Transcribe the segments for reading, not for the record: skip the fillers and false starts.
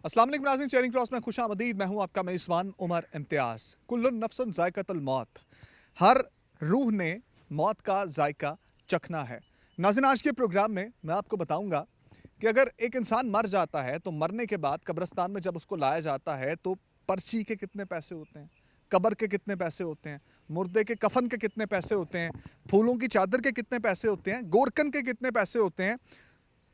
अस्सलाम वालेकुम नाज़रीन, चेयरिंग क्रॉस में खुशामदीद। मैं हूं आपका मेज़बान उमर इम्तियाज़। कुल्लुन नफ्सुन ज़ायक़तुल मौत, हर रूह ने मौत का जायका चखना है। नाज़रीन, आज के प्रोग्राम में मैं आपको बताऊंगा कि अगर एक इंसान मर जाता है तो मरने के बाद कब्रिस्तान में जब उसको लाया जाता है तो पर्ची के कितने पैसे होते हैं, कब्र के कितने पैसे होते हैं, मुर्दे के कफन के कितने पैसे होते हैं, फूलों की चादर के कितने पैसे होते हैं, गोरकन के कितने पैसे होते हैं।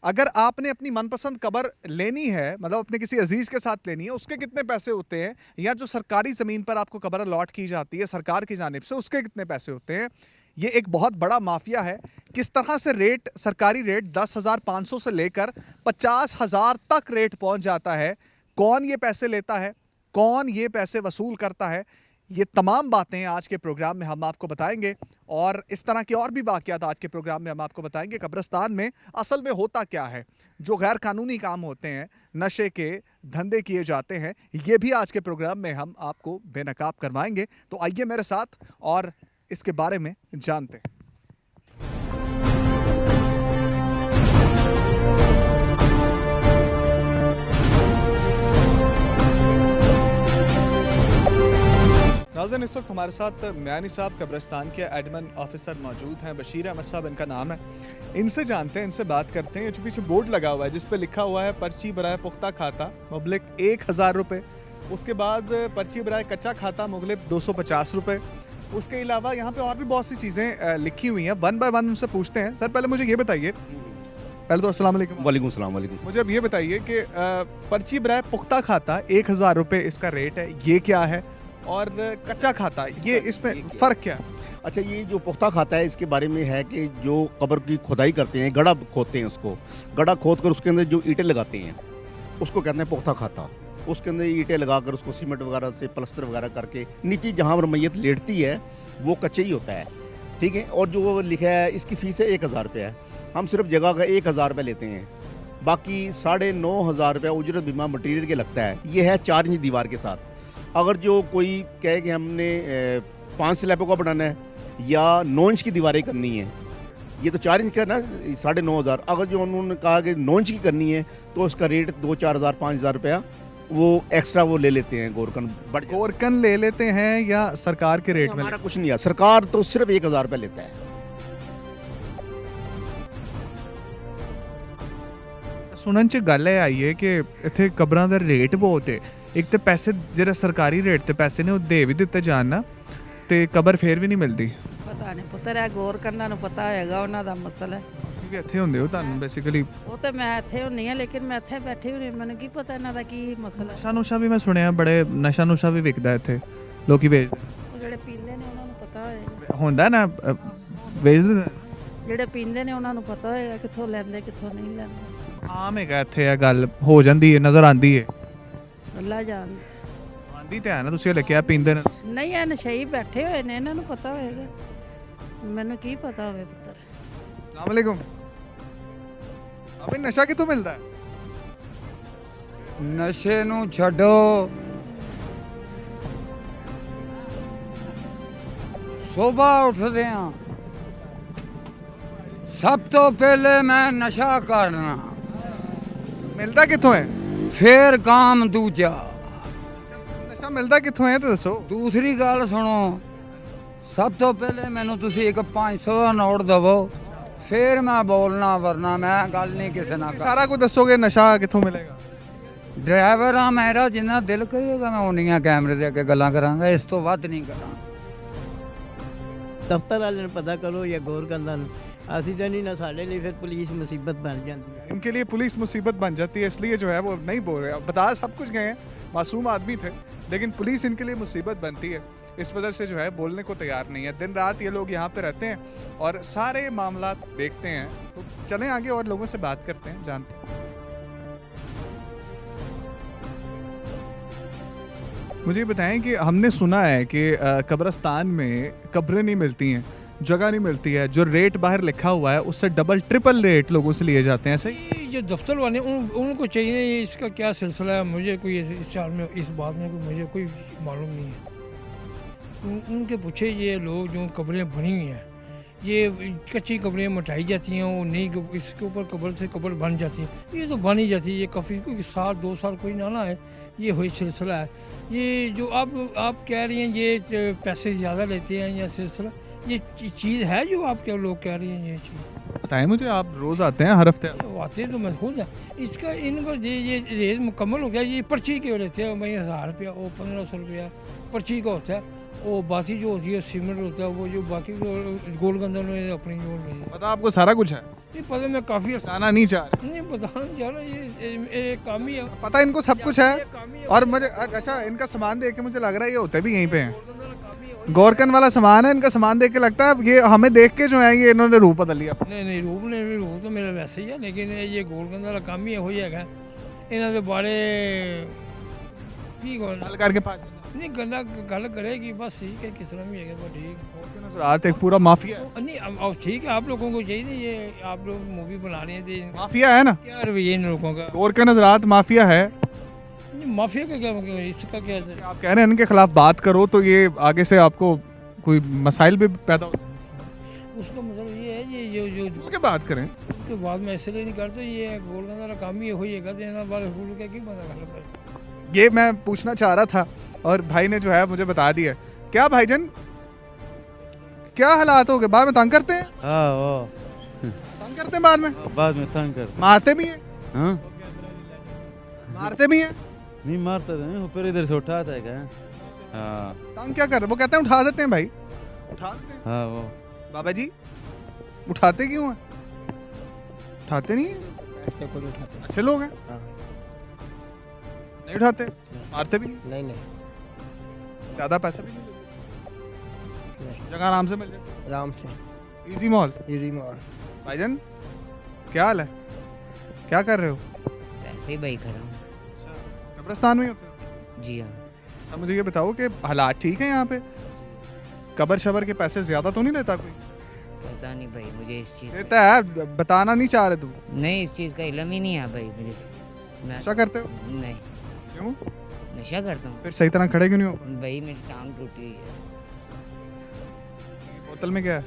अगर आपने अपनी मनपसंद कब्र लेनी है, मतलब अपने किसी अजीज़ के साथ लेनी है, उसके कितने पैसे होते हैं, या जो सरकारी ज़मीन पर आपको कब्र अलॉट की जाती है सरकार की जानिब से, उसके कितने पैसे होते हैं। ये एक बहुत बड़ा माफिया है। किस तरह से रेट, सरकारी रेट 10,500 से लेकर 50,000 तक रेट पहुंच जाता है। कौन ये पैसे लेता है, कौन ये पैसे वसूल करता है, ये तमाम बातें आज के प्रोग्राम में हम आपको बताएंगे। और इस तरह के और भी वाक़यात आज के प्रोग्राम में हम आपको बताएंगे। कब्रिस्तान में असल में होता क्या है, जो गैर कानूनी काम होते हैं, नशे के धंधे किए जाते हैं, ये भी आज के प्रोग्राम में हम आपको बेनकाब करवाएंगे। तो आइए मेरे साथ और इसके बारे में जानते हैं। नाज़रीन, इस वक्त हमारे साथ म्यानी साहब कब्रिस्तान के एडमिन ऑफिसर मौजूद हैं। बशीर अहमद साहब इनका नाम है। इनसे जानते हैं, इनसे बात करते हैं। ये जो पीछे बोर्ड लगा हुआ है जिस पे लिखा हुआ है पर्ची बराए पुख्ता खाता मुबलिक 1,000 रुपये, उसके बाद पर्ची बराए कच्चा खाता मुबलिक 250 रुपये। उसके अलावा यहाँ पे और भी बहुत सी चीज़ें लिखी हुई हैं। वन बाय वन उनसे पूछते हैं। सर, पहले मुझे ये बताइए, पहले तो अस्सलाम वालेकुम। वालेकुम सलाम। वालेकुम। मुझे अब ये बताइए कि पर्ची बराए पुख्ता खाता 1,000 रुपये इसका रेट है, ये क्या है, और कच्चा खाता ये इसमें फ़र्क क्या है? अच्छा, ये जो पुख्ता खाता है इसके बारे में है कि जो कब्र की खुदाई करते हैं, गड्ढा खोदते हैं, उसको गड्ढा खोद कर उसके अंदर जो ईंटें लगाते हैं उसको कहते हैं पुख्ता खाता। उसके अंदर ईंटें लगाकर उसको सीमेंट वगैरह से प्लस्तर वगैरह करके नीचे जहाँ पर मैयत लेटती है वो कच्चा ही होता है, ठीक है। और जो लिखा है इसकी फ़ीस है 1,000 रुपये है। हम सिर्फ जगह का 1,000 रुपये लेते हैं, बाकी 9,500 रुपये उजरत बीमा मटीरियल के लगता है। ये है 4 इंच दीवार के साथ। अगर जो कोई कहे कि हमने 5 स्लैबों का बनाना है या 9 इंच की दीवारें करनी है, ये तो 4 इंच का ना 9,500। अगर जो उन्होंने कहा कि 9 इंच की करनी है तो उसका रेट 2-4 हज़ार 5,000 रुपया वो एक्स्ट्रा वो ले लेते हैं। गोरकन ले लेते हैं या सरकार के रेट में? हमारा कुछ नहीं है, सरकार तो सिर्फ 1,000 रुपये लेता है। सुनन च गल है आई है कि इत्थे कब्रां दा रेट बहुत है। एक तो पैसे जेह्ड़े सरकारी रेट ते पैसे ने वो दे भी दित्ते जान ना, ते कबर फिर भी नहीं मिलती। ਪਤਾ ਨਹੀਂ ਪੁੱਤਰ ਹੈ ਗੌਰ ਕਰਨਾ ਨੂੰ ਪਤਾ ਹੋਏਗਾ ਉਹਨਾਂ ਦਾ ਮਸਲਾ ਹੈ। ਤੁਸੀਂ ਵੀ ਇੱਥੇ ਹੁੰਦੇ ਹੋ, ਤੁਹਾਨੂੰ ਬੇਸਿਕਲੀ ਉਹ ਤੇ ਮੈਂ ਇੱਥੇ ਹੁੰਨੀ ਆ, ਲੇਕਿਨ ਮੈਂ ਇੱਥੇ ਬੈਠੀ ਹੋਈ ਮੈਨੂੰ ਕੀ ਪਤਾ ਇਹਨਾਂ ਦਾ ਕੀ ਮਸਲਾ ਹੈ। ਨਸ਼ਾ ਨੁਸ਼ਾ ਵੀ ਮੈਂ ਸੁਣਿਆ, ਬੜੇ ਨਸ਼ਾ ਨੁਸ਼ਾ ਵੀ ਵਿਕਦਾ ਇੱਥੇ, ਲੋਕੀ ਵੇਚਦੇ ਉਹ ਜਿਹੜੇ ਪੀਂਦੇ ਨੇ ਉਹਨਾਂ ਨੂੰ ਪਤਾ ਹੋਏਗਾ, ਹੁੰਦਾ ਨਾ, ਵੇਚਦੇ ਨੇ। ਜਿਹੜੇ ਪੀਂਦੇ ਨੇ ਉਹਨਾਂ ਨੂੰ ਪਤਾ ਹੋਏਗਾ ਕਿੱਥੋਂ ਲੈਂਦੇ ਕਿੱਥੋਂ ਨਹੀਂ ਲੈਂਦੇ। ਆਮ ਹੈਗਾ ਇੱਥੇ, ਇਹ ਗੱਲ ਹੋ ਜਾਂਦੀ ਹੈ, ਨਜ਼ਰ ਆਂਦੀ ਹੈ। ਅੱਲਾ ਜਾਣਦਾ, ਆਂਦੀ ਤਾਂ ਹੈ ਨਾ, ਤੁਸੀਂ ਹਲੇ ਕਿਹਾ ਪੀਂਦੇ ਨੇ। ਨਹੀਂ ਇਹ ਨਸ਼ਈ ਬੈਠੇ ਹੋਏ ਨੇ, ਇਹਨਾਂ ਨੂੰ ਪਤਾ ਹੋਏਗਾ, ਮੈਨੂੰ ਕੀ ਪਤਾ ਹੋਵੇ ਪੁੱਤਰ। अस्सलाम वालेकुम। अबे नशा कितों मिलता है? ਨਸ਼ੇ ਨੂੰ ਛੱਡੋ, ਸੁਬਾਹ ਉੱਠਦੇ ਆ ਸਭ ਤੋਂ ਪਹਿਲੇ ਮੈਂ ਨਸ਼ਾ ਕਰਨਾ, मिलता कितों है? ਫੇਰ ਕਾਮ ਦੂਜਾ। नशा मिलता कितों है तो दसो। ਦੂਸਰੀ ਗੱਲ ਸੁਣੋ, ਸਭ ਤੋਂ ਪਹਿਲੇ ਮੈਨੂੰ ਤੁਸੀਂ ਇੱਕ 500 ਦਾ ਨੋਟ ਦੇਵੋ, ਫੇਰ ਮੈਂ ਬੋਲਣਾ, ਵਰਨਾ ਮੈਂ ਗੱਲ ਨਹੀਂ ਕਿਸੇ ਨਾਲ ਕਰ। सारा कुछ दसोगे, नशा कितों मिलेगा? ਡਰਾਈਵਰ ਆ ਮੇਰਾ, ਜਿੰਨਾ ਦਿਲ ਕਰੇਗਾ ਮੈਂ ਉਨੀਆਂ ਕੈਮਰੇ ਦੇ ਅੱਗੇ ਗੱਲਾਂ ਕਰਾਂਗਾ, ਇਸ ਤੋਂ ਵੱਧ ਨਹੀਂ ਕਰਾਂ। ਦਫ਼ਤਰ ਵਾਲਿਆਂ ਨੂੰ ਪਤਾ ਕਰੋ ਜਾਂ ਗੌਰ ਕੰਦਾਂ ਨੂੰ, ਅਸੀਂ ਤਾਂ नहीं ना, साढ़े लिए फिर पुलिस मुसीबत बन जाती है। इनके लिए पुलिस मुसीबत बन जाती है, इसलिए जो है वो नहीं बोल रहे। बता सब कुछ गए हैं, मासूम आदमी थे, लेकिन पुलिस इनके लिए मुसीबत बनती है। इस वजह से जो है बोलने को तैयार नहीं है। दिन रात ये लोग यहाँ पे रहते हैं और सारे मामला देखते हैं। तो चलें आगे और लोगों से बात करते हैं, जानते हैं। मुझे बताएं कि हमने सुना है कि कब्रिस्तान में कब्रें नहीं मिलती हैं, जगह नहीं मिलती है, जो रेट बाहर लिखा हुआ है उससे डबल ट्रिपल रेट लोगों से लिए जाते हैं, सही? जो दफ्तर वाले उनको चाहिए, इसका क्या सिलसिला है, मुझे कोई इस चाल में, इस बात में मुझे कोई मालूम नहीं है। उनके पूछे ये लोग जो कब्रें बनी हुई हैं ये कच्ची कब्रें मटाई जाती हैं, वो नहीं इसके ऊपर कब्र से कब्र बन जाती है। ये तो बन ही जाती है, ये काफ़ी कोई साल 2 साल कोई ना है, ये वही सिलसिला है। ये जो आप कह रही हैं ये पैसे ज़्यादा लेते हैं या सिलसिला, ये चीज़ है जो आप क्या लोग कह रही हैं ये चीज़। बताएं मुझे, आप रोज़ आते हैं हर हफ्ते? आते तो मैं खुद है, इसका इनको ये रेट मुकम्मल हो गया। ये पर्ची के लेते हैं भाई 1000 रुपया, वो 1500 रुपया पर्ची का होता है। वो बाकी जो होती है सीमेंट होता है, वो जो बाकी गोलगंदा ने अपनी जोड़ ली है। पता आपको सारा कुछ है? ये पता मैं काफ़ी बताना नहीं चाह रहे? नहीं बताना चाह रहा, ये काम ही है। पता इनको सब कुछ है। ये काम ही है। और मुझे अच्छा, इनका सामान देख के मुझे लग रहा है ये होते भी यहीं पे हैं। गोरकन वाला सामान है इनका, सामान देख के लगता है ये हमें देख के जो है ये इन्होंने रूप बदल लिया। नहीं रूप तो मेरा वैसे ही है, लेकिन ये गोलगंदा वाला काम ही हो जाएगा। इन्हों के बारे की गल करके पास नहीं गल करेगी बस, ठीक है, किस तरह भी है बस ठीक। रात एक पूरा माफिया है। नहीं अब ठीक है, आप लोगों को चाहिए, ये आप लोग मूवी बना रहे हैं, माफिया है ना, क्या रवैया इन लोगों का। गोरकन हजरात माफिया है। माफिया का क्या मतलब, इसका क्या है? आप कह रहे हैं इनके खिलाफ बात करो तो ये आगे से आपको कोई मसाइल भी पैदा हो, उसका मतलब ये है ये जो के बात करें उसके बाद में इसलिए नहीं करते, ये गोलगंदा वाला काम ही होइएगा देना बार स्कूल का की बंदा गल कर। ये मैं पूछना चाह रहा था और भाई ने जो है मुझे बता दिया। क्या भाईजान, क्या हालात हो गए? बाद में तंग करते हैं? हाँ वो तंग करते हैं बाद में तंग कर। मारते भी हैं? हाँ मारते भी हैं? नहीं मारता नहीं, ऊपर इधर से उठाता है क्या? हाँ तंग क्या कर रहे? वो कहते हैं उठा देते हैं भाई, उठा देते हैं। हाँ वो बाबा जी उठाते क्यों हैं? उठाते नहीं हैं? अच्छे लोग हैं। नहीं उठाते, मारते भी नहीं। नहीं ज्यादा पैसा भी नहीं देते, जगह आराम से मिल जाती आराम से है। Easy mall. Easy mall. भाईजान क्या हाल है, क्या कर रहे हो? ऐसे ही भाई खड़ा हूँ। कब्रिस्तान में ही होते हो? जी हाँ। अच्छा मुझे ये बताओ कि हालात ठीक है यहाँ पे? कबर शबर के पैसे ज्यादा तो नहीं लेता कोई? पता नहीं भाई, मुझे इस चीज़ लेता है, बताना नहीं चाह रहे तुम? नहीं, इस चीज़ का इल्म ही नहीं है भाई मुझे। मैं नशा करते हो? नहीं क्यों? नशा करता हूँ फिर सही तरह खड़े क्यों नहीं हो? भाई, मेरी टांग टूटी हुई है। बोतल में क्या है?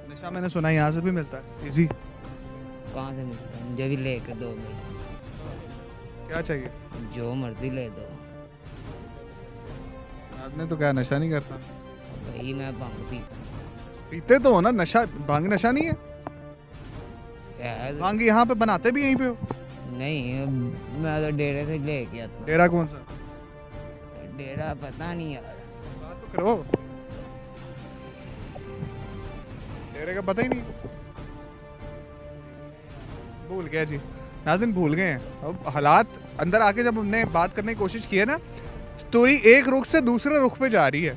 नशा मैंने सुना है यहाँ से भी मिलता है इजी। कहाँ से मिलता है? मुझे भी ले के दो भाई, क्या चाहिए? जो मर्जी ले दो। आपने तो क्या नशा नहीं करता? भाई मैं भंग पीता हूँ। पीते तो हो ना, नशा भांग नशा नहीं है? यार, भांग यहाँ पे बनाते भी यहीं पे हो? नहीं मैं तो डेरे से ले के आता हूँ। डेरा कौन सा? डेरा पता नहीं यार। बात तो करो, डेरे का पता ही नहीं? भूल गया जी, नाज़रीन भूल गए हैं। अब हालात अंदर आके जब हमने बात करने की कोशिश की है ना, स्टोरी एक रुख से दूसरे रुख पे जा रही है।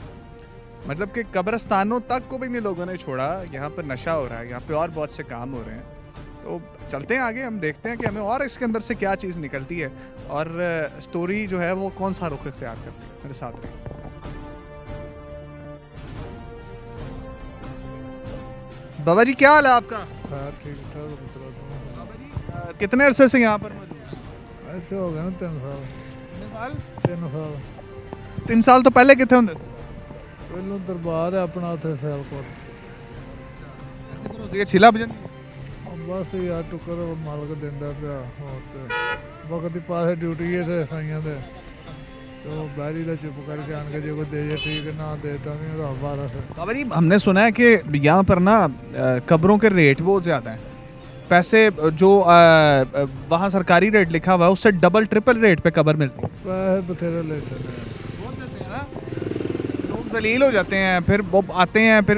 मतलब कि कब्रिस्तानों तक को भी नहीं लोगों ने छोड़ा, यहाँ पर नशा हो रहा है, यहाँ पे और बहुत से काम हो रहे हैं। तो चलते हैं आगे, हम देखते हैं कि हमें और इसके अंदर से क्या चीज़ निकलती है और स्टोरी जो है वो कौन सा रुख इख्तियार करती है। मेरे साथ रहिए। बाबा जी क्या हाल है आपका? ठीक ठाक बाबा जी कितने अरसे से यहाँ पर मौजूद हैं? ऐसे हो गए ना 3 साल। कितने साल? 3 साल 3 साल तो पहले कितने होंगे? ਪਹਿਲੋਂ ਦਰਬਾਰ ਹੈ ਆਪਣਾ ਉੱਥੇ ਸੈਲਕੋਟ। ये छिला भजन ਬਸ ਯਾਰ ਟੁਕਰ ਮਾਲਕ ਦਿੰਦਾ ਪਿਆ ਹੋਰ ਤੇ ਵਕਤ ਦੀ ਪਾਸੇ ਡਿਊਟੀ ਹੈ ਤੇ ਸਾਈਆਂ ਦੇ ਤੇ ਉਹ ਬੈਰੀ ਦਾ ਚੁੱਪ ਕਰਕੇ ਆਣ ਕੇ ਜੇ ਕੋਈ ਦੇ ਜੇ ਠੀਕ ਨਾ ਦੇ ਤਾਂ ਵੀ ਉਹਦਾ ਹਵਾਲਾ ਫਿਰ। बाबा जी हमने सुना है कि यहाँ पर ना कब्रों के रेट बहुत ज़्यादा हैं, पैसे जो वहाँ सरकारी रेट लिखा हुआ है उससे डबल ट्रिपल रेट पे कब्र मिलती है। ਪੈਸੇ ਬਥੇਰੇ ਲੈਂਦੇ ਨੇ। लोग जलील हो जाते हैं, फिर वो आते हैं, फिर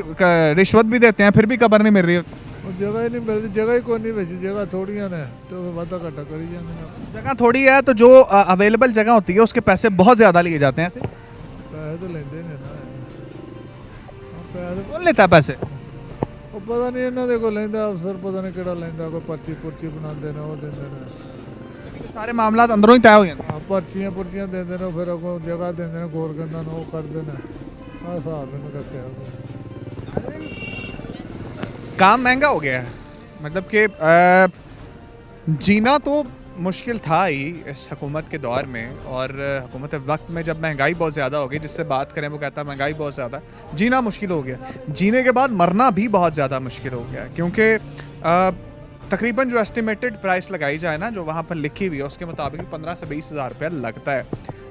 रिश्वत भी देते हैं, फिर भी कब्र नहीं मिल रही होती। ਉਹ ਜਗ੍ਹਾ ਹੀ ਨਹੀਂ ਮਿਲਦੀ, ਜਗ੍ਹਾ ਹੀ ਕੋਈ ਨਹੀਂ ਵਿੱਚ, ਜਗ੍ਹਾ ਥੋੜੀਆਂ ਨੇ ਤੇ ਉਹ ਵਾਧਾ ਘਾਟਾ ਕਰੀ ਜਾਂਦੇ ਨੇ। जगह थोड़ी है तो जो अवेलेबल जगह होती है उसके पैसे बहुत ज़्यादा लिए जाते हैं ऐसे। ਪੈਸੇ ਤਾਂ ਲੈਂਦੇ ਨੇ ਨਾ। ਪੈਸੇ कौन लेता है पैसे? ਉਹ ਪਤਾ ਨਹੀਂ ਇਹਨਾਂ ਦੇ ਕੋਲ ਲੈਂਦਾ ਅਫਸਰ, ਪਤਾ ਨਹੀਂ ਕਿਹੜਾ ਲੈਂਦਾ, ਕੋਈ ਪਰਚੀ ਪੁਰਚੀ ਬਣਾਉਂਦੇ ਨੇ ਉਹ ਦਿੰਦੇ ਨੇ। सारे मामला अंदरों ही तय हो जाते हैं। ਆ ਪਰਚੀਆਂ ਪੁਰਚੀਆਂ ਦਿੰਦੇ ਨੇ, ਫਿਰ ਅੱਗੋਂ ਜਗ੍ਹਾ ਦਿੰਦੇ ਨੇ ਗੋਰਗੰਦਾਂ ਨੂੰ, ਉਹ ਕਰਦੇ ਨੇ। ਆਹ ਹਿਸਾਬ ਇਹਨੂੰ ਰੱਖਿਆ ਹੋਇਆ। काम महंगा हो गया है, मतलब कि जीना तो मुश्किल था ही इस हुकूमत के दौर में, और हुकूमत वक्त में जब महंगाई बहुत ज़्यादा हो गई, जिससे बात करें वो कहता है महंगाई बहुत ज़्यादा, जीना मुश्किल हो गया। जीने के बाद मरना भी बहुत ज़्यादा मुश्किल हो गया, क्योंकि तकरीबन जो एस्टिमेटेड प्राइस लगाई जाए ना, जो वहाँ पर लिखी हुई है, उसके मुताबिक 15 से 20 हज़ार रुपया लगता है।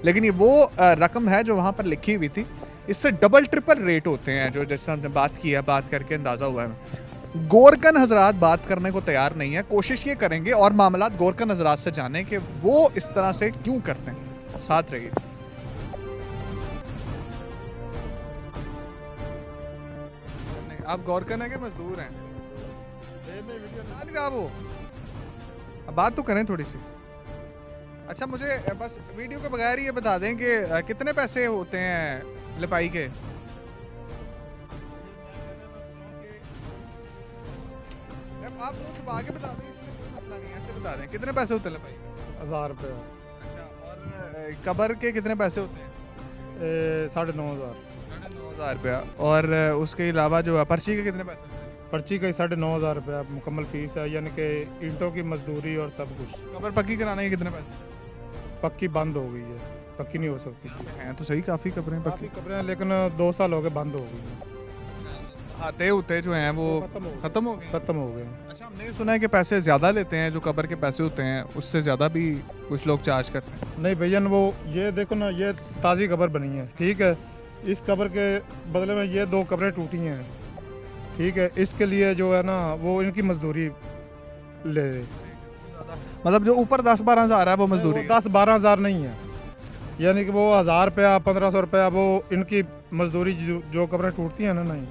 लेकिन ये वो रकम है जो वहाँ पर लिखी हुई थी, इससे डबल ट्रिपल रेट होते हैं, जो जैसे हमने बात की है, बात करके अंदाज़ा हुआ है। गोरकन हजरात बात करने को तैयार नहीं है। कोशिश ये करेंगे और मामलात गोरकन हजरात से जाने कि वो इस तरह से क्यों करते हैं। साथ रहिए। आप गोरकन है कि मजदूर हैं? नहीं रहा वो, अब बात तो करें थोड़ी सी। अच्छा, मुझे बस वीडियो के बगैर ये बता दें कि कितने पैसे होते हैं लिपाई के? आप वो छुपा के बता दें, इसमें कोई मसला नहीं है, ऐसे बता दें कितने पैसे होते हैं लिपाई के? 1000 रुपये। अच्छा, और कबर के कितने पैसे होते हैं? 9,500। 9,500 रुपया। और उसके अलावा जो पर्ची के कितने पैसे होते हैं? पर्ची का 9,500 रुपया मुकम्मल फीस है, यानी कि ईंटों की मजदूरी और सब कुछ। कबर पक्की कराने के कितने पैसे? पक्की बंद हो गई है, पक्की नहीं हो सकती। हैं तो सही, काफ़ी कबरें काफ़ी पक्की। कब्रें हैं, लेकिन 2 साल हो गए बंद हो गई हैं। हाथे होते जो हैं वो ख़त्म हो गए। ख़त्म हो गए। अच्छा, हमने ये सुना है कि पैसे ज़्यादा लेते हैं, जो कबर के पैसे होते हैं उससे ज़्यादा भी कुछ लोग चार्ज करते हैं। नहीं भैया, वो ये देखो ना, ये ताज़ी कब्र बनी है, ठीक है। इस कब्र के बदले में ये 2 कब्रें टूटी हैं, ठीक है। इसके लिए जो है ना, वो इनकी मजदूरी ले। मतलब जो ऊपर 10-12 हज़ार है वो मजदूरी? 10-12 हज़ार नहीं है, यानी कि वो 1000 रुपया 1500 रुपया वो इनकी मजदूरी, जो कब्रें टूटती हैं ना, नहीं,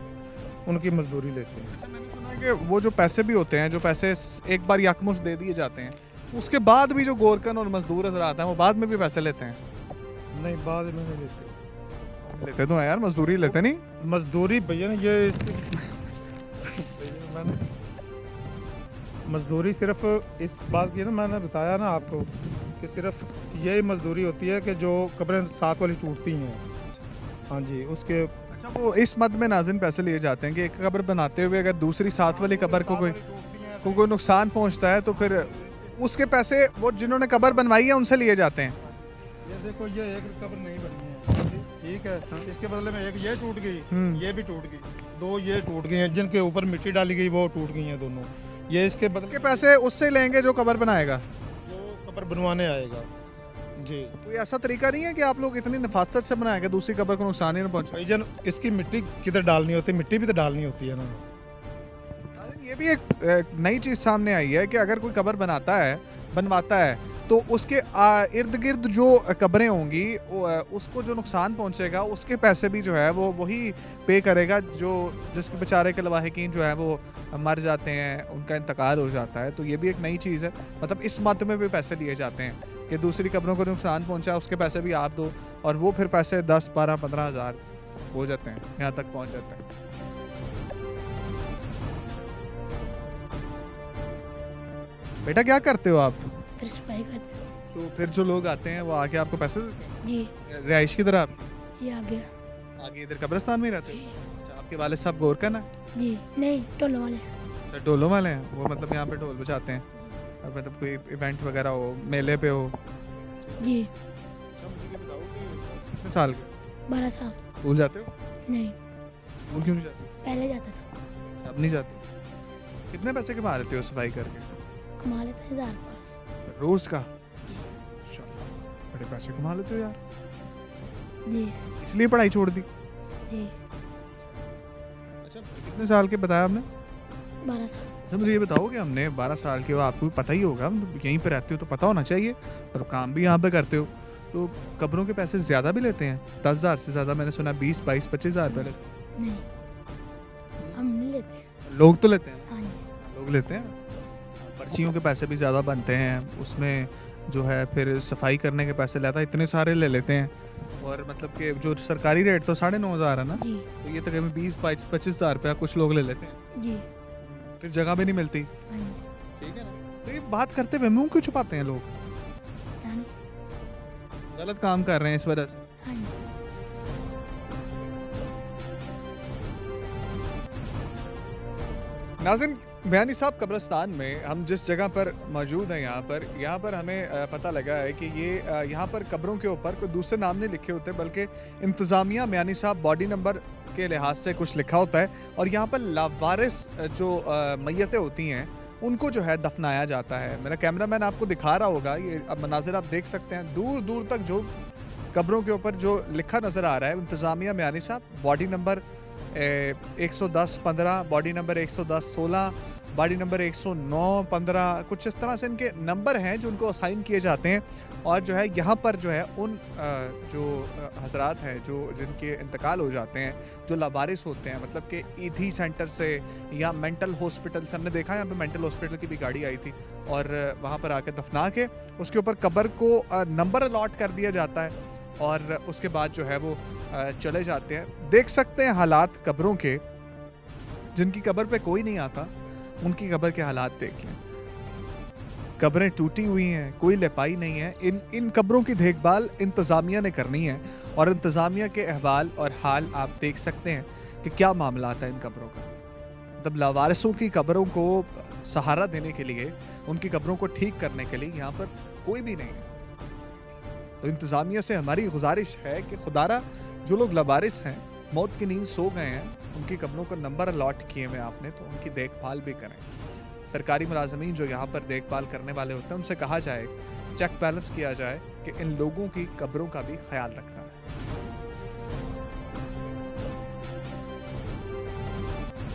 उनकी मजदूरी लेते हैं। अच्छा, मैंने सुना है कि वो जो पैसे भी होते हैं, जो पैसे एक बार यकमुश्त दे दिए जाते हैं, उसके बाद भी जो गोरकन और मजदूर हज़रात हैं वो बाद में भी पैसे लेते हैं? नहीं, बाद में नहीं लेते। लेते तो हैं यार, मजदूरी लेते नहीं? मजदूरी भैया ने ये इसकी मजदूरी सिर्फ इस बात की ना, मैंने बताया ना आपको कि सिर्फ यही मजदूरी होती है कि जो कब्रें साथ वाली टूटती हैं, हाँ जी, उसके। अच्छा, वो इस मद में नाज़िन पैसे लिए जाते हैं कि एक कब्र बनाते हुए अगर दूसरी साथ वाली कब्र को कोई नुकसान पहुंचता है तो फिर उसके पैसे वो जिन्होंने कब्र बनवाई है उनसे लिए जाते हैं। ये देखो, ये एक कब्र नहीं बनी है, ठीक है। इसके बदले में एक ये टूट गई, ये भी टूट गई, 2 ये टूट गई हैं, जिनके ऊपर मिट्टी डाली गई वो टूट गई हैं दोनों। ये इसके बदले इसके पैसे उससे लेंगे जो कब्र बनाएगा, जो कब्र बनवाने आएगा जी। कोई ऐसा तरीका नहीं है कि आप लोग इतनी नफासत से बनाएंगे दूसरी कब्र को नुकसान ही ना पहुंचे? भाईजान, इसकी मिट्टी किधर डालनी होती है? मिट्टी भी तो डालनी होती है ना। ये भी एक नई चीज़ सामने आई है कि अगर कोई कब्र बनवाता है तो उसके इर्द गिर्द जो कब्रें होंगी उसको जो नुकसान पहुंचेगा उसके पैसे भी जो है वो वही पे करेगा, जो जिसके बेचारे के लवाहिकीन जो है वो मर जाते हैं, उनका इंतकाल हो जाता है। तो ये भी एक नई चीज़ है, मतलब इस मत में भी पैसे लिए जाते हैं कि दूसरी कब्रों को नुकसान पहुंचा उसके पैसे भी आप दो, और वो फिर पैसे 10, 12, 15 हज़ार हो जाते हैं, यहाँ तक पहुँच जाते हैं। बेटा क्या करते हो आप? फिर सफाई करते। तो फिर जो लोग आते हैं वो आके आपको पैसे देते हैं? जी। रिहाइश की तरह आप ये आ गया। आगे इधर कब्रिस्तान में ही रहते हैं? अच्छा, आपके वालिद साहब गोरकन है? जी नहीं, टोलो वाले। अच्छा, ढोलों वाले हैं वो, मतलब यहाँ पे ढोल बजाते हैं, और मतलब कोई इवेंट वगैरह हो, मेले पे हो? जी। अच्छा, मुझे ये बताओ कि कितने साल के? 12 साल। स्कूल जाते हो? नहीं, स्कूल क्यों नहीं जाते? पहले जाता था। अब नहीं जाते? कितने पैसे कमा लेते हो सफाई करके? कमा लेता 1000 रोज का? बड़े पैसे कमा लेते हो यार, जी। इसलिए पढ़ाई छोड़ दी? जी। अच्छा, कितने साल के बताया आपने? 12 साल। अच्छा, मुझे ये बताओ कि हमने 12 साल के हो, आपको भी पता ही होगा, यहीं पे रहते हो तो पता होना चाहिए, और काम भी यहाँ पे करते हो, तो कब्रों के पैसे ज़्यादा भी लेते हैं? 10,000 से ज़्यादा मैंने सुना, 20, 22, 25 हज़ार रुपये लेते नहीं, हम नहीं लेते। हैं। लोग तो लेते हैं? हाँ जी। लोग लेते हैं। पर्चियों के पैसे भी ज़्यादा बनते हैं, उसमें जो है फिर सफाई करने के पैसे लेता है, इतने सारे ले लेते हैं, और मतलब कि जो सरकारी रेट तो 9,500 है ना, जी। तो ये तकरीबन 20, 25 हज़ार रुपया कुछ लोग ले लेते हैं। जी। फिर जगह भी नहीं मिलती। हाँ जी। ठीक है ना? तो ये बात करते हुए मुंह क्यों छुपाते हैं लोग? पता नहीं। गलत काम कर रहे हैं इस वजह से। हाँ जी। नाज़रीन, बयानी साहब कब्रिस्तान में हम जिस जगह पर मौजूद हैं यहाँ पर हमें पता लगा है कि ये यहाँ पर कब्रों के ऊपर कोई दूसरे नाम नहीं लिखे होते, बल्कि इंतज़ामिया बयानी साहब बॉडी नंबर के लिहाज से कुछ लिखा होता है और यहाँ पर लावारिस जो मैयतें होती हैं उनको जो है दफनाया जाता है। मेरा कैमरामैन आपको दिखा रहा होगा, ये अब मनाजिर आप देख सकते हैं, दूर दूर तक जो कब्रों के ऊपर जो लिखा नज़र आ रहा है इंतज़ामिया बयानी साहब body number 110-15, body number 110-16, body number 109-15, कुछ इस तरह से इनके नंबर हैं जो उनको असाइन किए जाते हैं। और जो है यहाँ पर जो है उन जो हजरात हैं जो जिनके इंतकाल हो जाते हैं, जो लावारिस होते हैं, मतलब कि ईदी सेंटर से या मेंटल हॉस्पिटल से, हमने देखा यहाँ पे मेंटल हॉस्पिटल की भी गाड़ी आई थी और वहाँ पर आके दफना के उसके ऊपर कब्र को नंबर अलॉट कर दिया जाता है और उसके बाद जो है वो चले जाते हैं। देख सकते हैं हालात कब्रों के, जिनकी कब्र पे कोई नहीं आता उनकी कब्र के हालात देख लें। कब्रें टूटी हुई हैं, कोई लिपाई नहीं है। इन कब्रों की देखभाल इंतज़ामिया ने करनी है और इंतज़ामिया के अहवाल और हाल आप देख सकते हैं कि क्या मामला आता है इन कब्रों का। मतलब लावारिसों की कब्रों को सहारा देने के लिए, उनकी कब्रों को ठीक करने के लिए यहाँ पर कोई भी नहीं है। तो इंतज़ामिया से हमारी गुजारिश है कि खुदारा जो लोग लावारिस हैं, मौत की नींद सो गए हैं, उनकी कब्रों को नंबर अलॉट किए हुए आपने, तो उनकी देखभाल भी करें। सरकारी मुलाजमीन जो यहाँ पर देखभाल करने वाले होते हैं उनसे कहा जाए, चेक बैलेंस किया जाए कि इन लोगों की कब्रों का भी ख्याल रखना है।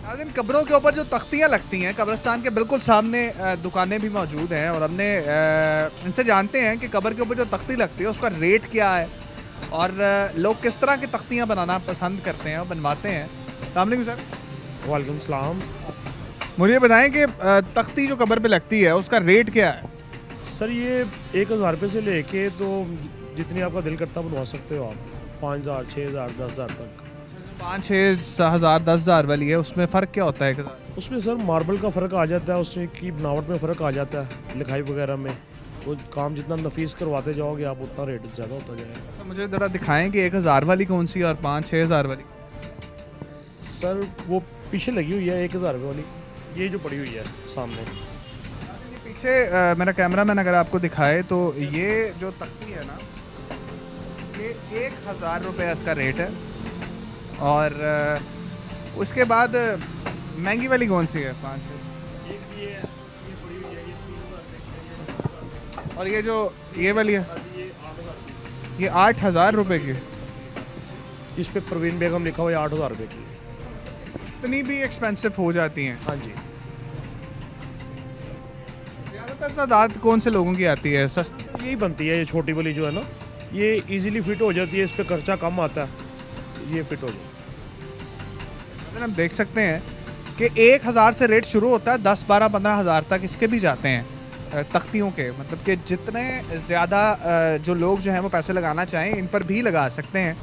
नाज़रीन, कब्रों के ऊपर जो तख्तियाँ लगती हैं, कब्रिस्तान के बिल्कुल सामने दुकानें भी मौजूद हैं और हमने इनसे जानते हैं कि कब्र के ऊपर जो तख्ती लगती है उसका रेट क्या है और लोग किस तरह की तख्तियाँ बनाना पसंद करते हैं और बनवाते हैं। अस्सलाम वालेकुम सर। वालेकुम सलाम। मुझे बताएं कि तख्ती जो कब्र पे लगती है उसका रेट क्या है? सर ये 1000 रुपये से लेके तो जितनी आपका दिल करता बनवा सकते हो आप, 5000, 6000, 10000 तक। 5-6 हज़ार 10,000 वाली है, उसमें फ़र्क क्या होता है? उसमें सर मार्बल का फ़र्क आ जाता है, उसमें की बनावट में फ़र्क आ जाता है, लिखाई वगैरह में। तो काम जितना नफीस करवाते जाओगे आप उतना रेट ज़्यादा होता जाएगा। अच्छा, मुझे ज़रा दिखाएं कि 1000 वाली कौन सी और 5-6 हज़ार वाली? सर वो पीछे लगी हुई है 1000 रुपये वाली, ये जो पड़ी हुई है सामने पीछे। मेरा कैमरामैन अगर आपको दिखाए तो ये जो तख्ती है ना, ये 1000 रुपये इसका रेट है। और उसके बाद महंगी वाली कौन सी है? 5। और ये जो ये वाली है ये 8000 रुपये की। इस पे परवीन बेगम लिखा हुआ है 8000 रुपये की। इतनी भी एक्सपेंसिव हो जाती हैं? हाँ जी। ज़्यादातर तादाद कौन से लोगों की आती है? सस्ती यही बनती है, ये छोटी वाली जो है ना, ये इजीली फिट हो जाती है, इस पे खर्चा कम आता है, ये फिट हो जाती है। हम देख सकते हैं कि 1000 से रेट शुरू होता है, 10, 12, 15 हज़ार तक इसके भी जाते हैं तख्तियों के। मतलब कि जितने ज़्यादा जो लोग जो हैं वो पैसे लगाना चाहें इन पर भी लगा सकते हैं।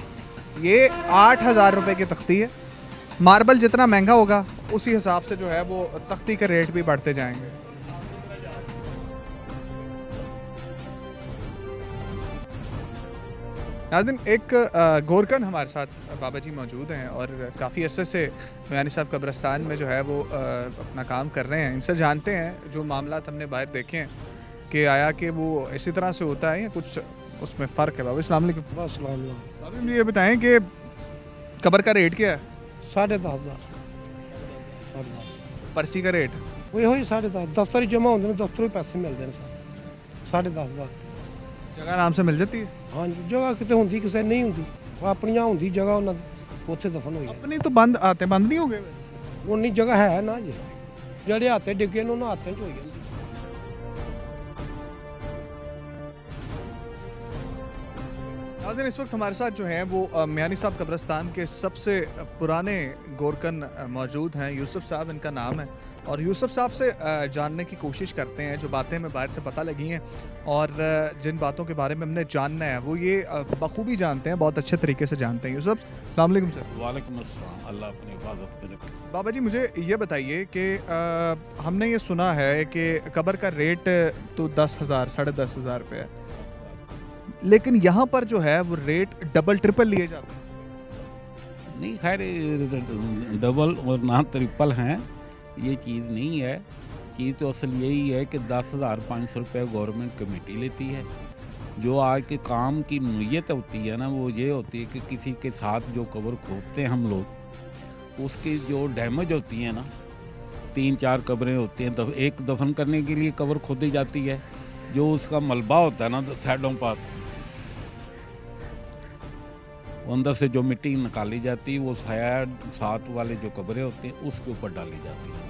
ये 8000 रुपये की तख्ती है। मार्बल जितना महंगा होगा उसी हिसाब से जो है वो तख्ती के रेट भी बढ़ते जाएंगे। नाज़रीन, एक गोरकन हमारे साथ बाबा जी मौजूद हैं और काफ़ी अरसे से बयानी साहब कब्रिस्तान में जो है वो अपना काम कर रहे हैं। इनसे जानते हैं जो मामला हमने बाहर देखे हैं कि आया कि वो इसी तरह से होता है या कुछ उसमें फ़र्क है। बाबा अस्सलाम वालेकुम। बाबा मुझे ये बताएं कि कब्र का रेट क्या है? 10,500। पर्ची का रेट? वो 10,500 दफ्तर जमा होंगे, दफ्तर पैसे मिलते हैं सर। 10,500 जगह आराम से मिल जाती है? हाँ जी, जगह कितने होंगी, किसी नहीं होंगी, अपनियां होंगी जगह उन्होंने उत्थे दफन हो अपनी तो बंद आते बंद नहीं हो गए? उन्नी जगह है ना जी, जड़े हाथे डिगे उन्होंने हाथों च हो गए। नाज़रीन, इस वक्त हमारे साथ जो हैं वो बयानी साहब कब्रिस्तान के सबसे पुराने गोरकन मौजूद हैं। यूसुफ साहब इनका नाम है और यूसुफ साहब से जानने की कोशिश करते हैं जो बातें हमें बाहर से पता लगी हैं और जिन बातों के बारे में हमने जानना है वो ये बखूबी जानते हैं, बहुत अच्छे तरीके से जानते हैं। यूसुफ, अस्सलाम वालेकुम सर। वालेकुम अस्सलाम, अल्लाह अपनी हिफाजत करे। बाबा जी, मुझे ये बताइए कि हमने ये सुना है कि कब्र का रेट तो 10,000, 10,500 रुपये है, लेकिन यहाँ पर जो है वो रेट डबल ट्रिपल लिए जाते हैं। नहीं, खैर डबल और ना ट्रिपल हैं, ये चीज़ नहीं है। चीज़ तो असल यही है कि 10,500 रुपये गवर्नमेंट कमेटी लेती है। जो आज के काम की नीयत होती है ना, वो ये होती है कि किसी के साथ जो कब्र खोदते हैं हम लोग, उसकी जो डैमेज होती है ना, 3-4 कब्रें होती हैं, एक दफन करने के लिए कब्र खोदी जाती है, जो उसका मलबा होता है ना साइडों पर, अंदर से जो मिट्टी निकाली जाती है वो साथ वाले जो कब्रें होती हैं उसके ऊपर डाली जाती है।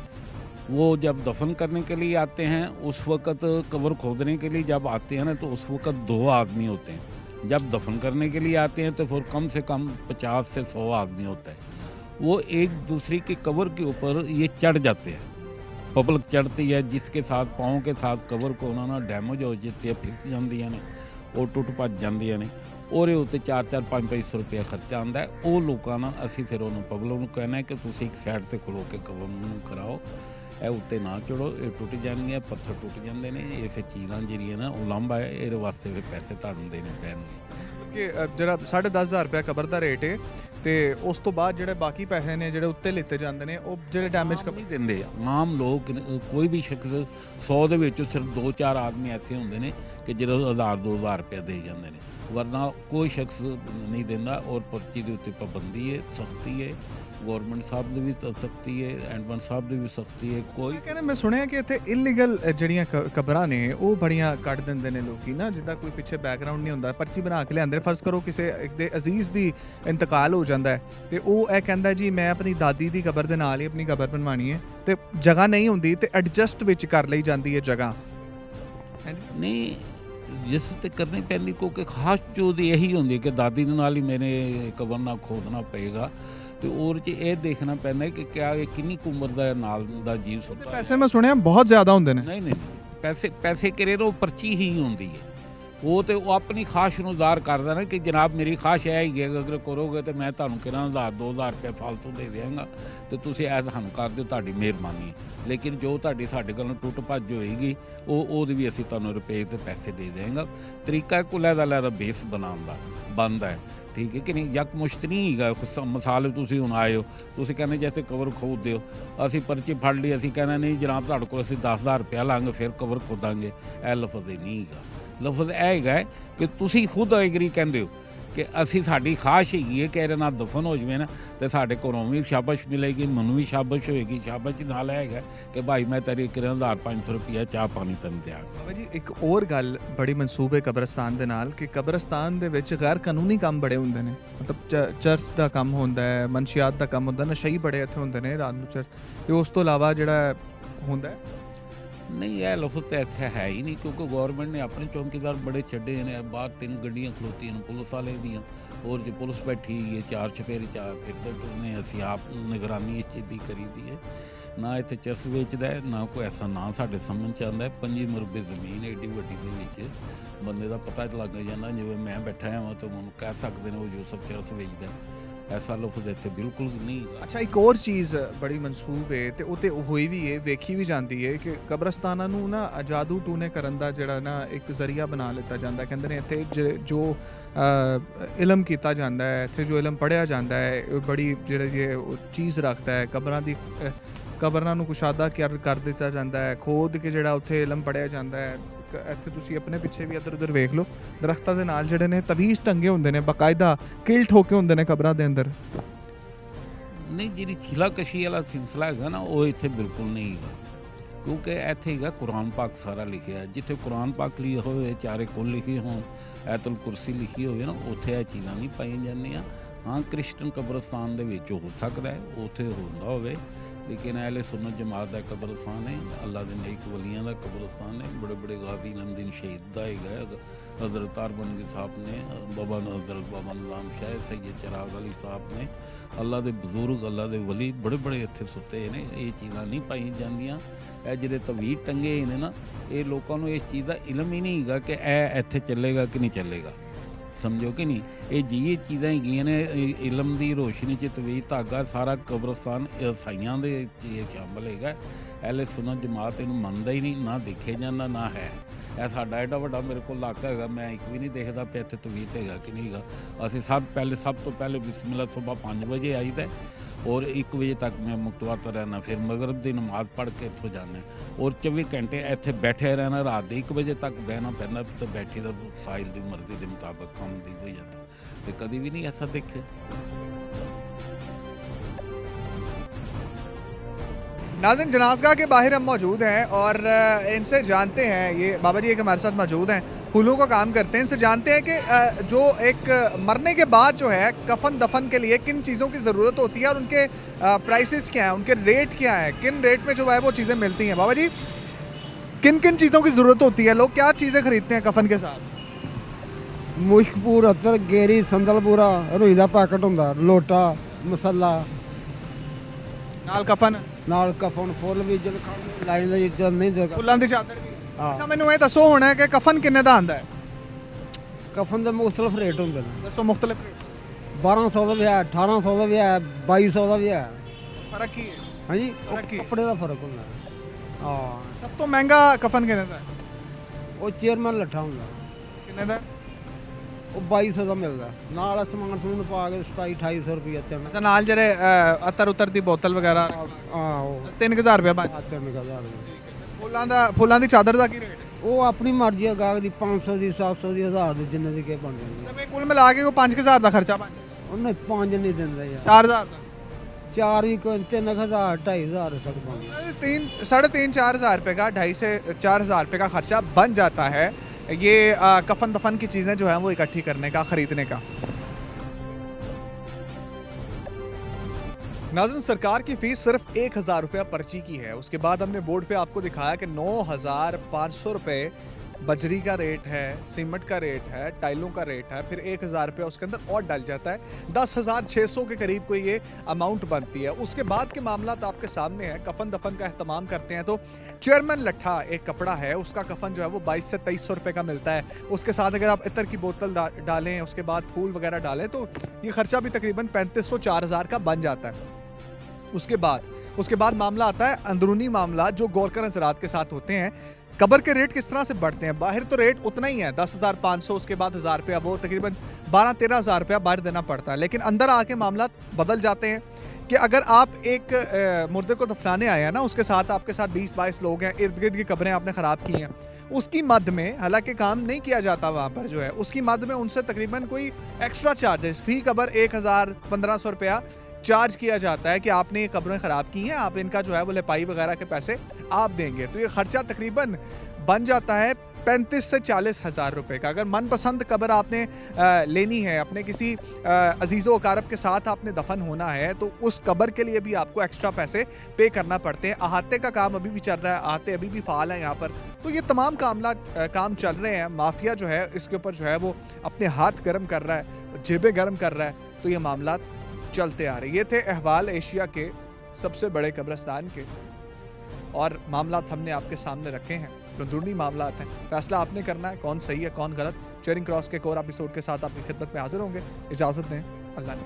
वो जब दफन करने के लिए आते हैं उस वक़्त, कब्र खोदने के लिए जब आते हैं ना, तो उस वक़्त 2 आदमी होते हैं। जब दफन करने के लिए आते हैं तो फिर कम से कम 50 से 100 आदमी होता है। वो एक दूसरे की कब्र के ऊपर ये चढ़ जाते हैं, पब्लिक चढ़ती है, जिसके साथ पाँव के साथ कब्र को उन्होंने डैमेज हो जाती है, फिस जांदियां ने और टुट भज जांदियां ने, ਉਹਦੇ ਉੱਤੇ 4-4 5-500 ਰੁਪਏ ਖਰਚਾ ਆਉਂਦਾ ਹੈ। ਉਹ ਲੋਕਾਂ ਨਾਲ ਅਸੀਂ ਫਿਰ ਉਹਨੂੰ ਪਬਲਿਕ ਨੂੰ ਕਹਿਣਾ ਹੈ ਕਿ ਤੁਸੀਂ ਇੱਕ ਸਾਈਡ ਤੇ ਖਲੋ ਕੇ ਕਬਰ ਨੂੰ ਕਰਾਓ, ਇਹ ਉੱਤੇ ਨਾ ਚੜੋ, ਇਹ ਟੁੱਟ ਜਾਣਗੀਆਂ, ਪੱਥਰ ਟੁੱਟ ਜਾਂਦੇ ਨੇ, ਇਹ ਫਿਰ ਚੀਜ਼ਾਂ ਜਿਹੜੀਆਂ ਨਾ ਉਹ ਲਾਂਭਾ ਹੈ, ਇਹਦੇ ਵਾਸਤੇ ਫਿਰ ਪੈਸੇ ਤੁਹਾਨੂੰ ਦੇਣੇ ਪੈਣਗੇ। ਕਿ ਜਿਹੜਾ 10,500 ਰੁਪਏ ਕਬਰ ਦਾ ਰੇਟ ਹੈ ਤੇ ਉਸ ਤੋਂ ਬਾਅਦ ਜਿਹੜੇ ਬਾਕੀ ਪੈਸੇ ਨੇ ਜਿਹੜੇ ਉੱਤੇ ਲਿੱਤੇ ਜਾਂਦੇ ਨੇ, ਉਹ ਜਿਹੜੇ ਡੈਮੇਜ ਨਹੀਂ ਦਿੰਦੇ। ਆਮ ਲੋਕ ਕੋਈ ਵੀ ਸ਼ਖਸ 100 ਦੇ ਵਿੱਚੋਂ ਸਿਰਫ 2-4 ਆਦਮੀ ਐਸੇ ਹੁੰਦੇ ਨੇ ਕਿ ਜਿਹੜੇ 1000-2000 ਰੁਪਏ ਦੇ ਜਾਂਦੇ ਨੇ, वरना कोई शख्स नहीं देंदा। और पर्ची के उत्ते पाबंदी है, सख्ती है, गवर्नमेंट साहब की भी सख्ती है, एडवन साहब की भी सख्ती है। कोई कहना मैं सुनिया कि इत्थे इलीगल ਜਿਹੜੀਆਂ ਕਬਰਾਂ ਨੇ ਉਹ ਬੜੀਆਂ ਕੱਢ ਦਿੰਦੇ ਨੇ ਲੋਕੀ ਨਾ, ਜਿੱਦਾਂ ਕੋਈ ਪਿੱਛੇ ਬੈਕਗ੍ਰਾਉਂਡ ਨਹੀਂ ਹੁੰਦਾ, ਪਰਚੀ ਬਣਾ ਕੇ ਲਿਆਂਦੇ। ਫਰਜ਼ ਕਰੋ ਕਿਸੇ ਇੱਕ ਦੇ ਅਜ਼ੀਜ਼ ਦੀ ਇੰਤਕਾਲ ਹੋ ਜਾਂਦਾ ਹੈ ਤੇ ਉਹ ਇਹ ਕਹਿੰਦਾ ਜੀ ਮੈਂ ਆਪਣੀ ਦਾਦੀ ਦੀ ਕਬਰ ਦੇ ਨਾਲ ਹੀ ਆਪਣੀ ਕਬਰ ਬਣਵਾਣੀ ਹੈ ਤੇ ਜਗ੍ਹਾ ਨਹੀਂ ਹੁੰਦੀ ਤੇ ਐਡਜਸਟ ਵਿੱਚ ਕਰ ਲਈ ਜਾਂਦੀ ਹੈ ਜਗ੍ਹਾ। ਨਹੀਂ, ਜਿਸ ਤੇ ਕਰਨੀ ਪੈਂਦੀ ਕਿਉਂਕਿ ਖਾਸ ਚੋਦ ਇਹੀ ਹੁੰਦੀ ਕਿ ਦਾਦੀ ਦੇ ਨਾਲ ਹੀ ਮੇਰੇ ਕਬਰ ਨਾਲ ਖੋਦਣਾ ਪਏਗਾ ਤੇ ਔਰ ਚ ਇਹ ਦੇਖਣਾ ਪੈਂਦਾ ਕਿ ਕਿਆ ਇਹ ਕਿੰਨੀ ਕੁ ਉਮਰ ਦਾ ਨਾਲ ਦਾ ਜੀਵ ਸੁਣਦਾ। ਪੈਸੇ ਮੈਂ ਸੁਣਿਆ ਬਹੁਤ ਜ਼ਿਆਦਾ ਹੁੰਦੇ ਨੇ। ਨਹੀਂ ਪੈਸੇ ਕਰੇ ਤਾਂ ਪਰਚੀ ਹੀ ਹੁੰਦੀ ਹੈ। ਉਹ ਤੇ ਉਹ ਆਪਣੀ ਖਾਸ਼ ਨੂੰ ਜ਼ਾਹਰ ਕਰਦਾ ਨਾ ਕਿ ਜਨਾਬ ਮੇਰੀ ਖਾਸ਼ ਹੈ ਹੀ, ਅਗਰ ਕਰੋਗੇ ਤਾਂ ਮੈਂ ਤੁਹਾਨੂੰ ਕਿਹਨਾਂ 1000-2000 ਰੁਪਏ ਫਾਲਤੂ ਦੇ ਦਿਆਂਗਾ ਤੇ ਤੁਸੀਂ ਇਹ ਸਾਨੂੰ ਕਰ ਦਿਓ, ਤੁਹਾਡੀ ਮਿਹਰਬਾਨੀ। ਲੇਕਿਨ ਜੋ ਤੁਹਾਡੀ ਸਾਡੇ ਕੋਲੋਂ ਟੁੱਟ ਭੱਜ ਹੋਏਗੀ ਉਹਦੇ ਵੀ ਅਸੀਂ ਤੁਹਾਨੂੰ ਰੁਪਏ ਤੇ ਪੈਸੇ ਦੇ ਦੇਵਾਂਗਾ। ਤਰੀਕਾ ਕੁੱਲਾ ਦਾ ਬੇਸ ਬਣਾਉਣ ਦਾ ਬੰਦ ਹੈ, ਠੀਕ ਹੈ ਕਿ ਨਹੀਂ। ਯਕ ਮੁਸ਼ਤ ਨਹੀਂ ਹੈਗਾ। ਮਿਸਾਲ ਤੁਸੀਂ ਹੁਣ ਆਏ ਹੋ, ਤੁਸੀਂ ਕਹਿੰਦੇ ਜੈਸੇ ਕਬਰ ਖੋਦ ਦਿਓ, ਅਸੀਂ ਪਰਚੀ ਫੜ ਲਈ, ਅਸੀਂ ਕਹਿੰਦੇ ਨਹੀਂ ਜਨਾਬ ਤੁਹਾਡੇ ਕੋਲ ਅਸੀਂ 10,000 ਰੁਪਇਆ ਲਾਂਗੇ ਫਿਰ ਕਬਰ ਖੋਦਾਂਗੇ, ਇਹ ਲਫ਼ਜ਼ ਨਹੀਂ ਹੈਗਾ। ਲਫ਼ਜ਼ ਇਹ ਹੈਗਾ ਕਿ ਤੁਸੀਂ ਖੁਦ ਐਗਰੀ ਕਹਿੰਦੇ ਹੋ ਕਿ ਅਸੀਂ ਸਾਡੀ ਖਾਸ਼ ਹੈਗੀ ਹੈ ਕਿ ਇਹਦੇ ਨਾਲ ਦਫਨ ਹੋ ਜਾਵੇ ਨਾ ਤੇ ਸਾਡੇ ਕੋਲੋਂ ਵੀ ਸ਼ਾਬਾਸ਼ ਮਿਲੇਗੀ, ਮੈਨੂੰ ਵੀ ਸ਼ਾਬਾਸ਼ ਹੋਏਗੀ। ਸ਼ਾਬਾਸ਼ ਨਾਲ ਹੈਗਾ ਕਿ ਭਾਈ ਮੈਂ ਤੇਰੀ 1,500 ਰੁਪਇਆ ਚਾਹ ਪਾਣੀ ਤੈਨੂੰ ਦਿਆਂਗਾ। ਬਾਬਾ ਜੀ ਇੱਕ ਹੋਰ ਗੱਲ ਬੜੀ ਮਨਸੂਬ ਹੈ ਕਬਰਸਤਾਨ ਦੇ ਨਾਲ ਕਿ ਕਬਰਸਤਾਨ ਦੇ ਵਿੱਚ ਗੈਰ ਕਾਨੂੰਨੀ ਕੰਮ ਬੜੇ ਹੁੰਦੇ ਨੇ। ਮਤਲਬ ਚਰਚ ਦਾ ਕੰਮ ਹੁੰਦਾ ਹੈ, ਮਨਸ਼ੀਆਤ ਦਾ ਕੰਮ ਹੁੰਦਾ, ਨਸ਼ਈ ਬੜੇ ਇੱਥੇ ਹੁੰਦੇ ਨੇ ਰਾਤ ਨੂੰ ਚਰਚ ਤੇ ਉਸ ਤੋਂ ਇਲਾਵਾ ਜਿਹੜਾ ਹੁੰਦਾ ਨਹੀਂ ਇਹ ਲਫ਼ਜ਼ ਤਾਂ ਇੱਥੇ ਹੈ ਹੀ ਨਹੀਂ ਕਿਉਂਕਿ ਗੌਰਮੈਂਟ ਨੇ ਆਪਣੇ ਚੌਕੀਦਾਰ ਬੜੇ ਛੱਡੇ ਨੇ। ਬਾਹਰ 3 ਗੱਡੀਆਂ ਖਲੋਤੀਆਂ ਨੇ ਪੁਲਿਸ ਵਾਲੇ ਦੀਆਂ, ਔਰ ਜੇ ਪੁਲਿਸ ਬੈਠੀ ਹੈ 4 ਚੁਫੇਰੇ 4 ਫਿਰਦੇ ਟੁਰਨੇ, ਅਸੀਂ ਆਪ ਨਿਗਰਾਨੀ ਇਸ ਚੀਜ਼ ਦੀ ਕਰੀਦੀ ਹੈ। ਨਾ ਇੱਥੇ ਚਰਸ ਵੇਚਦਾ ਹੈ, ਨਾ ਕੋਈ ਐਸਾ ਨਾ ਸਾਡੇ ਸਮਝ 'ਚ ਆਉਂਦਾ ਹੈ। 5 ਮਰਬੇ ਜ਼ਮੀਨ ਏਡੀ ਵੱਡੀ ਦੇ ਵਿੱਚ ਬੰਦੇ ਦਾ ਪਤਾ ਲੱਗ ਜਾਂਦਾ, ਜਿਵੇਂ ਮੈਂ ਬੈਠਾ ਹਾਂ ਤਾਂ ਮੈਨੂੰ ਕਹਿ ਸਕਦੇ ਨੇ ਉਹ ਯੂਸਫ ਚਰਸ ਵੇਚਦਾ, ਐਸਾ ਲਫ਼ਜ਼ ਇੱਥੇ ਬਿਲਕੁਲ ਨਹੀਂ। ਅੱਛਾ ਇੱਕ ਹੋਰ ਚੀਜ਼ ਬੜੀ ਮਨਸੂਬ ਹੈ ਤੇ ਉਹ ਤੇ ਹੋਈ ਵੀ ਹੈ, ਵੇਖੀ ਵੀ ਜਾਂਦੀ ਹੈ ਕਿ ਕਬਰਸਤਾਨਾਂ ਨੂੰ ਨਾ ਜਾਦੂ ਟੂਨੇ ਕਰਨ ਦਾ ਜਿਹੜਾ ਨਾ ਇੱਕ ਜ਼ਰੀਆ ਬਣਾ ਲਿੱਤਾ ਜਾਂਦਾ। ਕਹਿੰਦੇ ਨੇ ਇੱਥੇ ਜੋ ਇਲਮ ਕੀਤਾ ਜਾਂਦਾ ਹੈ, ਇੱਥੇ ਜੋ ਇਲਮ ਪੜ੍ਹਿਆ ਜਾਂਦਾ ਹੈ, ਬੜੀ ਜਿਹੜੀ ਇਹ ਚੀਜ਼ ਰੱਖਦਾ ਹੈ। ਕਬਰਾਂ ਨੂੰ ਕੁਸ਼ਾਦਾ ਕਰ ਦਿੱਤਾ ਜਾਂਦਾ ਹੈ, ਖੋਦ ਕੇ ਜਿਹੜਾ ਉੱਥੇ ਇਲਮ ਪੜ੍ਹਿਆ ਜਾਂਦਾ ਹੈ। ਇੱਥੇ ਤੁਸੀਂ ਆਪਣੇ ਪਿੱਛੇ ਵੀ ਇੱਧਰ ਉੱਧਰ ਵੇਖ ਲਓ, ਦਰਖਤਾਂ ਦੇ ਨਾਲ ਜਿਹੜੇ ਨੇ ਤਵੀਜ਼ ਟੰਗੇ ਹੁੰਦੇ ਨੇ, ਬਾਕਾਇਦਾ ਕਿਲ ਠੋਕੇ ਹੁੰਦੇ ਨੇ ਕਬਰਾਂ ਦੇ ਅੰਦਰ। ਨਹੀਂ ਜਿਹੜੀ ਖਿਲਾਕਸ਼ੀ ਵਾਲਾ ਸਿਲਸਿਲਾ ਹੈਗਾ ਨਾ ਉਹ ਇੱਥੇ ਬਿਲਕੁਲ ਨਹੀਂ ਹੈਗਾ ਕਿਉਂਕਿ ਇੱਥੇ ਹੈਗਾ ਕੁਰਾਨ ਪਾਕ ਸਾਰਾ ਲਿਖਿਆ। ਜਿੱਥੇ ਕੁਰਾਨ ਪਾਕ ਲਿਖਿਆ ਹੋਵੇ, ਚਾਰੇ ਕੁਲ ਲਿਖੇ ਹੋਣ, ਐਤੁਲ ਕੁਰਸੀ ਲਿਖੀ ਹੋਵੇ ਨਾ, ਉੱਥੇ ਇਹ ਚੀਜ਼ਾਂ ਨਹੀਂ ਪਾਈਆਂ ਜਾਂਦੀਆਂ। ਹਾਂ ਕ੍ਰਿਸਚਨ ਕਬਰਸਤਾਨ ਦੇ ਵਿੱਚ ਹੋ ਸਕਦਾ ਹੈ ਉੱਥੇ ਹੁੰਦਾ ਹੋਵੇ, लेकिन अहले सुन्नत जमात का कब्रस्तान है, अल्लाह के नेक वलियां का कब्रस्तान है। बड़े बड़े गाजी नमदीन शहीद का है, हज़रत तारबंदी साहब ने, बाबा हज़रत बाबा निज़ाम शाह, सैयद चिराग अली साहब ने, अल्लाह के बजुर्ग, अल्लाह के वली बड़े बड़े इत्थे सुते ने। ये चीज़ां नहीं पाई जांदियां। ਇਹ ਜਿਹੜੇ ਤਵੀਜ਼ ਟੰਗੇ ਨੇ ਨਾ, ਇਹ ਲੋਕਾਂ ਨੂੰ ਇਸ ਚੀਜ਼ ਦਾ ਇਲਮ ਹੀ ਨਹੀਂ ਹੈਗਾ ਕਿ ਇਹ ਇੱਥੇ ਚੱਲੇਗਾ ਕਿ ਨਹੀਂ ਚੱਲੇਗਾ, ਸਮਝੋ ਕਿ ਨਹੀਂ। ਇਹ ਜੀ ਚੀਜ਼ਾਂ ਹੈਗੀਆਂ ਨੇ ਇਲਮ ਦੀ ਰੋਸ਼ਨੀ 'ਚ ਤਵੀਜ਼ ਧਾਗਾ ਸਾਰਾ ਕਬਰਸਤਾਨ ਈਸਾਈਆਂ ਦੇ ਸ਼ਾਮਲ ਹੈਗਾ। ਅਹਿਲੇ ਸੁਨਨਤ ਜਮਾਤ ਇਹਨੂੰ ਮੰਨਦਾ ਹੀ ਨਹੀਂ, ਨਾ ਦੇਖਿਆ ਜਾਂਦਾ ਨਾ ਹੈ। ਇਹ ਸਾਡਾ ਐਡਾ ਵੱਡਾ ਮੇਰੇ ਕੋਲ ਇਲਾਕਾ ਹੈਗਾ, ਮੈਂ ਇੱਕ ਵੀ ਨਹੀਂ ਦੇਖਦਾ ਪਿਆ ਇੱਥੇ ਤਵੀਜ਼ ਹੈਗਾ ਕਿ ਨਹੀਂ ਹੈਗਾ। ਅਸੀਂ ਸਭ ਤੋਂ ਪਹਿਲੇ ਬਿਸਮਿਲ੍ਲਾ ਸੁਬਹ 5 ਵਜੇ ਆਈਦਾ और 1 ਵਜੇ ਤੱਕ ਮੈਂ ਮੁਕਤਵਤ ਰਹਿਣਾ, ਫਿਰ ਮਗਰਬ ਦੀ ਨਮਾਜ਼ ਪੜ੍ਹ ਕੇ ਇੱਥੋਂ ਜਾਣਾ ਔਰ 24 ਘੰਟੇ ਇੱਥੇ ਬੈਠੇ ਰਹਿਣਾ। ਰਾਤ ਦੇ 1 ਵਜੇ ਤੱਕ ਬਹਿਣਾ ਪੈਂਦਾ ਤੇ ਬੈਠੀ ਦਾ ਸਾਈਲ ਦੀ ਮਰਜ਼ੀ ਦੇ ਮੁਤਾਬਕ ਕੰਮ ਦੀ ਹੋ ਜਾਂਦਾ ਤੇ ਕਦੀ ਵੀ ਨਹੀਂ ਐਸਾ ਦੇਖਿਆ। नाज़रीन, जनाज़गाह के बाहर हम मौजूद हैं और इनसे जानते हैं, ये बाबा जी एक हमारे साथ मौजूद हैं, फूलों का काम करते हैं। इनसे जानते हैं कि जो एक मरने के बाद जो है कफन दफन के लिए किन चीज़ों की ज़रूरत होती है और उनके प्राइसेस क्या हैं, उनके रेट क्या हैं, किन रेट में जो है वो चीज़ें मिलती हैं। बाबा जी, किन किन चीज़ों की ज़रूरत होती है, लोग क्या चीज़ें खरीदते हैं कफन के साथ? ਮੁਸ਼ਕਪੂਰ ਅਤਰ ਗੇਰੀ ਸੰਦਲਪੂਰਾ ਰੋਈ ਦਾ ਪੈਕਟ ਹੁੰਦਾ, ਲੋਟਾ ਮਸਾਲਾ नाल कफन, ਨਾਲ ਕਫਨ ਫੁੱਲ ਵੀ ਜਲ ਲਾਈਨ ਦਾ ਜਿੱਦਾਂ ਨਹੀਂ ਜਗ੍ਹਾ फुल्लां दी चादर भी। हाँ। अच्छा, मैनू ये दसो हुण कि कफन किन्ने दा आंदा है? ਕਫਨ ਦੇ ਮੁxtਲਫ ਰੇਟ ਹੁੰਦੇ ਨੇ। दसो मुख्तलिफ रेट। 1200 ਦਾ ਵੀ ਹੈ, 1800 ਦਾ ਵੀ ਹੈ, 2200 ਦਾ ਵੀ ਹੈ। फर्क की है? ਹਾਂਜੀ ਫਰਕ ਕੀ? ਕੱਪੜੇ ਦਾ ਫਰਕ ਹੁੰਦਾ। ਹਾਂ सब तो महंगा कफन किन्ने दा है? ਉਹ ਚੇਅਰਮੈਨ ਲੱਠਾ ਹੁੰਦਾ, किन्ने दा? ਉਹ 2200 ਦਾ ਮਿਲਦਾ। ਨਾਲ ਸਮਾਨ ਸਮੂਨ ਪਾ ਕੇ 27-2800 ਰੁਪਏ ਤੇ अच्छा, नाल जेह्ड़े अतर उतर दी बोतल वगैरह ਆਹੋ 3000 रुपया बन। 3000 फुल्लां दी चादर दा की रेट? ਉਹ ਆਪਣੀ ਮਰਜ਼ੀ ਆ, ਗਾਹਕ ਦੀ 500 ਦੀ 700 ਦੀ 1000 ਦੀ ਜਿੰਨੇ ਦੀ ਕੇ ਬਣ ਜਾਂਦੀ ਹੈ। ਤੇ ਕੁੱਲ ਮਿਲਾ ਕੇ ਕੋਈ 5000 ਦਾ ਖਰਚਾ ਬਣ ਜਾਂਦਾ। ਉਹਨੇ 5 ਨਹੀਂ ਦਿੰਦਾ ਯਾਰ, 4000 ਦਾ? 4 ਵੀ ਕੋਈ 3000 2500 तक बन गया। 3-4 रुपए का 2,500 से 4,000 रुपए का खर्चा बन जाता है ये कफन दफन की चीज़ें जो हैं वो इकट्ठी करने का, ख़रीदने का। नाज़रीन, सरकार की फ़ीस सिर्फ 1,000 रुपया पर्ची की है। उसके बाद हमने बोर्ड पे आपको दिखाया कि 9,500 रुपये बजरी का रेट है, सीमेंट का रेट है, टाइलों का रेट है, फिर 1,000 रुपया उसके अंदर और डल जाता है। 10,600 के करीब कोई ये अमाउंट बनती है। उसके बाद के मामला तो आपके सामने है। कफन दफन का अहतमाम करते हैं तो चेयरमैन लट्ठा एक कपड़ा है, उसका कफन जो है वो 2200 से 2300 रुपये का मिलता है। उसके साथ अगर आप इतर की बोतल डालें, उसके बाद फूल वगैरह डालें तो ये खर्चा भी तकरीबन 3500-4000 का बन जाता है। उसके बाद मामला आता है अंदरूनी मामला जो गौरकर अंसरात के साथ होते हैं। कब्र के रेट किस तरह से बढ़ते हैं? बाहर तो रेट उतना ही है 10,500, उसके बाद 1000 रुपया, वो तकरीबन 12-13,000 रुपया बाहर देना पड़ता है। लेकिन अंदर आके मामला बदल जाते हैं कि अगर आप एक मुर्दे को दफनाने आए हैं ना, उसके साथ आपके साथ 20-22 लोग हैं, इर्द गिर्द की कब्रें आपने ख़राब की हैं, उसकी मद में हालांकि काम नहीं किया जाता वहाँ पर जो है, उसकी मद में उनसे तकरीबन कोई एक्स्ट्रा चार्जेस फ़ी कब्र 1,000-1,500 रुपया चार्ज किया जाता है कि आपने ये कब्रें ख़राब की हैं, आप इनका जो है वो लिपाई वगैरह के पैसे आप देंगे। तो ये ख़र्चा तकरीबन बन जाता है 35 से 40 हज़ार रुपये का। अगर मनपसंद कब्र आपने लेनी है, अपने किसी अजीज़ो अकारब के साथ आपने दफन होना है, तो उस कब्र के लिए भी आपको एक्स्ट्रा पैसे पे करना पड़ते हैं। अहाते का काम अभी भी चल रहा है, अहाते अभी भी फ़ाल हैं यहाँ पर। तो ये तमाम काम चल रहे हैं। माफिया जो है इसके ऊपर जो है वो अपने हाथ गर्म कर रहा है, जेबें गर्म कर रहा है। तो ये मामला चलते आ रहे। ये थे अहवाल एशिया के सबसे बड़े कब्रिस्तान के, और मामला हमने आपके सामने रखे हैं। अंदरूनी मामला हैं, फैसला आपने करना है कौन सही है कौन गलत। चेयरिंग क्रॉस के एक और एपिसोड के साथ आपकी खिदमत में हाजिर होंगे। इजाज़त दें, अल्लाह ने।